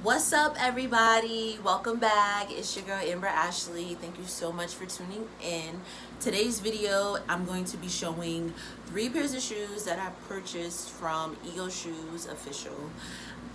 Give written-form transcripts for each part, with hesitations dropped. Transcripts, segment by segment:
What's up, everybody? Welcome back. It's your girl Amber Ashley. Thank you so much for tuning in. Today's video, I'm going to be showing 3 pairs of shoes that I purchased from EgoShoes official.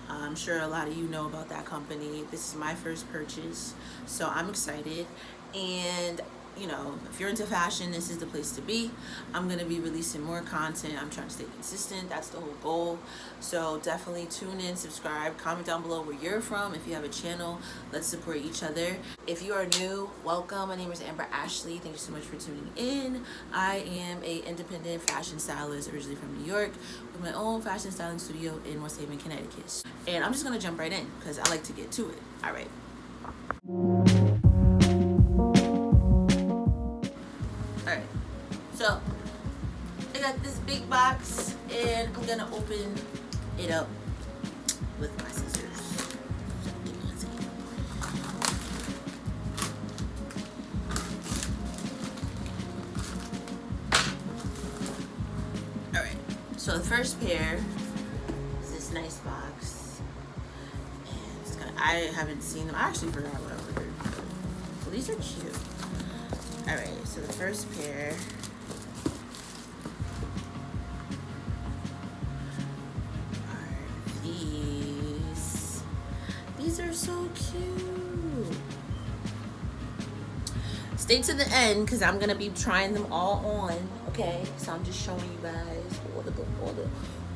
I'm sure a lot of you know about that company. This is my first purchase, so I'm excited. And you know, if you're into fashion, this is the place to be. I'm gonna be releasing more content. I'm trying to stay consistent. That's the whole goal. So definitely tune in, subscribe, comment down below where you're from. If you have a channel, let's support each other. If you are new, welcome. My name is Amber Ashley. Thank you so much for tuning in. I am a independent fashion stylist, originally from New York, with my own fashion styling studio in West Haven, Connecticut. And I'm just gonna jump right in because I like to get to it. All right. Alright, so I got this big box and I'm gonna open it up with my scissors. Alright, so the first pair is this nice box. And it's gonna, I haven't seen them. I actually forgot what I ordered. Well, these are cute. Alright, so the first pair are these. These are so cute. Stay to the end because I'm gonna be trying them all on. Okay, so I'm just showing you guys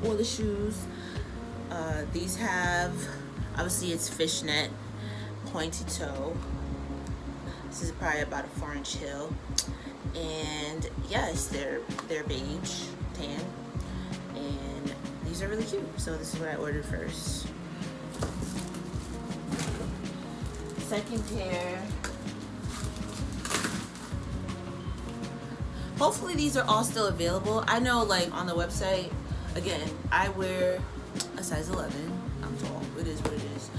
all the shoes. These have, obviously it's fishnet, pointy toe. This is probably about a 4-inch heel, and yes, they're beige, tan, and these are really cute. So this is what I ordered first. Second pair. Hopefully these are all still available. I know, like on the website, again, I wear a size 11. I'm tall. It is what it is.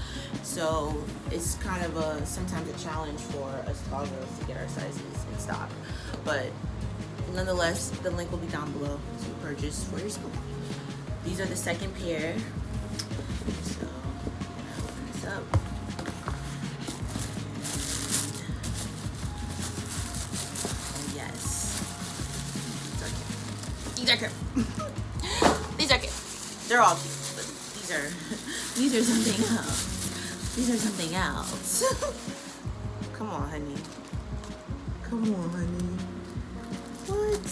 So it's kind of sometimes a challenge for us tall girls to get our sizes in stock. But nonetheless, the link will be down below to purchase for yourself. These are the second pair. So I'll open this up. And yes. These are cute. These are cute. They're all cute, but these are something else. These are something else. Come on, honey. Come on, honey. What?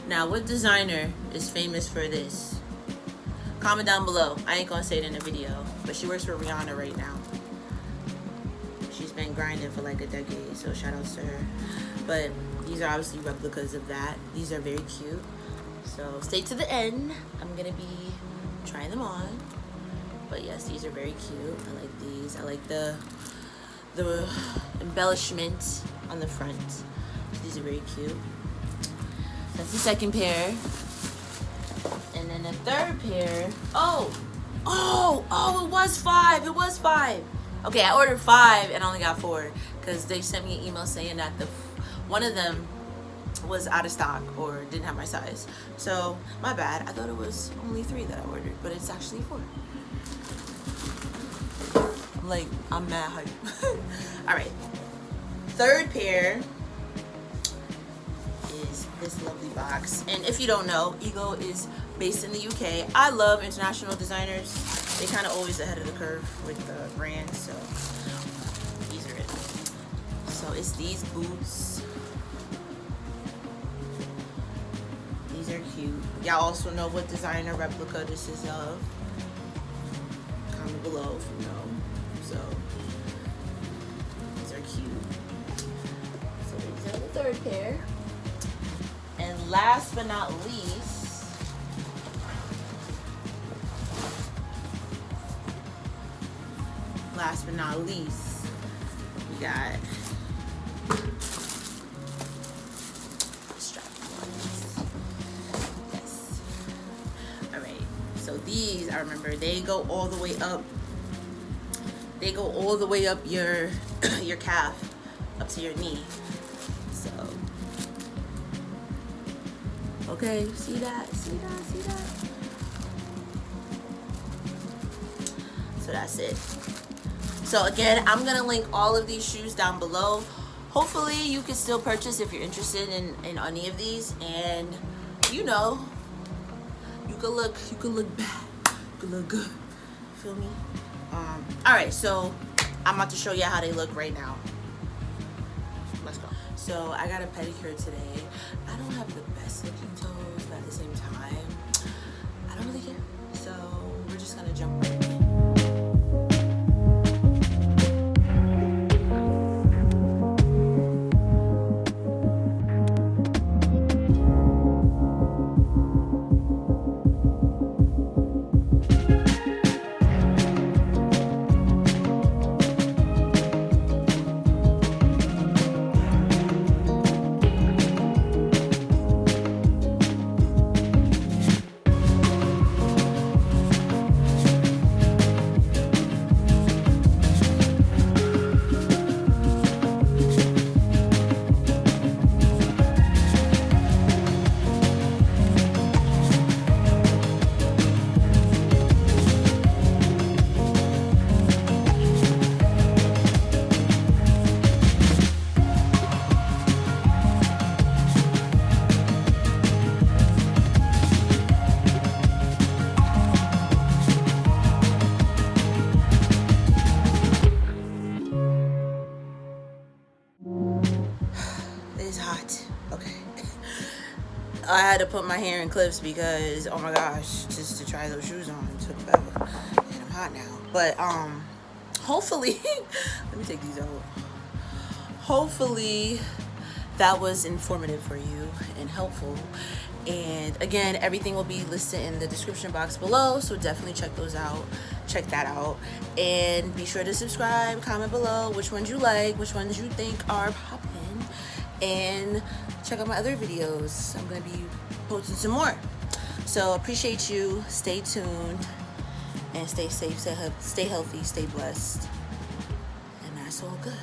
Now, what designer is famous for this? Comment down below. I ain't gonna say it in the video, but she works for Rihanna right now. She's been grinding for like a decade, so shout outs to her. But these are obviously replicas of that. These are very cute. So stay to the end. I'm gonna be trying them on. But yes, these are very cute. I like these. I like the embellishment on the front. These are very cute. That's the second pair. And then the third pair. Oh, it was 5. It was 5. Okay, I ordered 5 and I only got 4 because they sent me an email saying that one of them was out of stock or didn't have my size. So my bad. I thought it was only 3 that I ordered, but it's actually 4. I'm mad hype. All right, third pair is this lovely box. And if you don't know, Ego is based in the UK. I love international designers. They kind of always ahead of the curve with the brands. So these are it. So it's these boots. These are cute. Y'all also know what designer replica this is of. Comment below if you know. So these are cute. So these are the third pair. And last but not least, we got so these, I remember, they go all the way up. They go all the way up your your calf, up to your knee. So Okay, see that? See that? See that? that's it. So again, I'm gonna link all of these shoes down below. Hopefully you can still purchase if you're interested in any of these, and you know, you could look bad, you could look good. Feel me? All right, so I'm about to show you how they look right now. Let's go. So I got a pedicure today. I don't have the best looking toes, but at the same time, I don't really care. So we're just gonna jump right in. It's hot. Okay. I had to put my hair in clips because, oh my gosh, just to try those shoes on took forever. And I'm hot now. But hopefully, let me take these out. Hopefully that was informative for you and helpful. And again, everything will be listed in the description box below, so definitely check those out. Check that out. And be sure to subscribe, comment below which ones you like, which ones you think are popping. And check out my other videos. I'm gonna be posting some more. So appreciate you. Stay tuned and stay safe, stay healthy, stay blessed. And that's all good.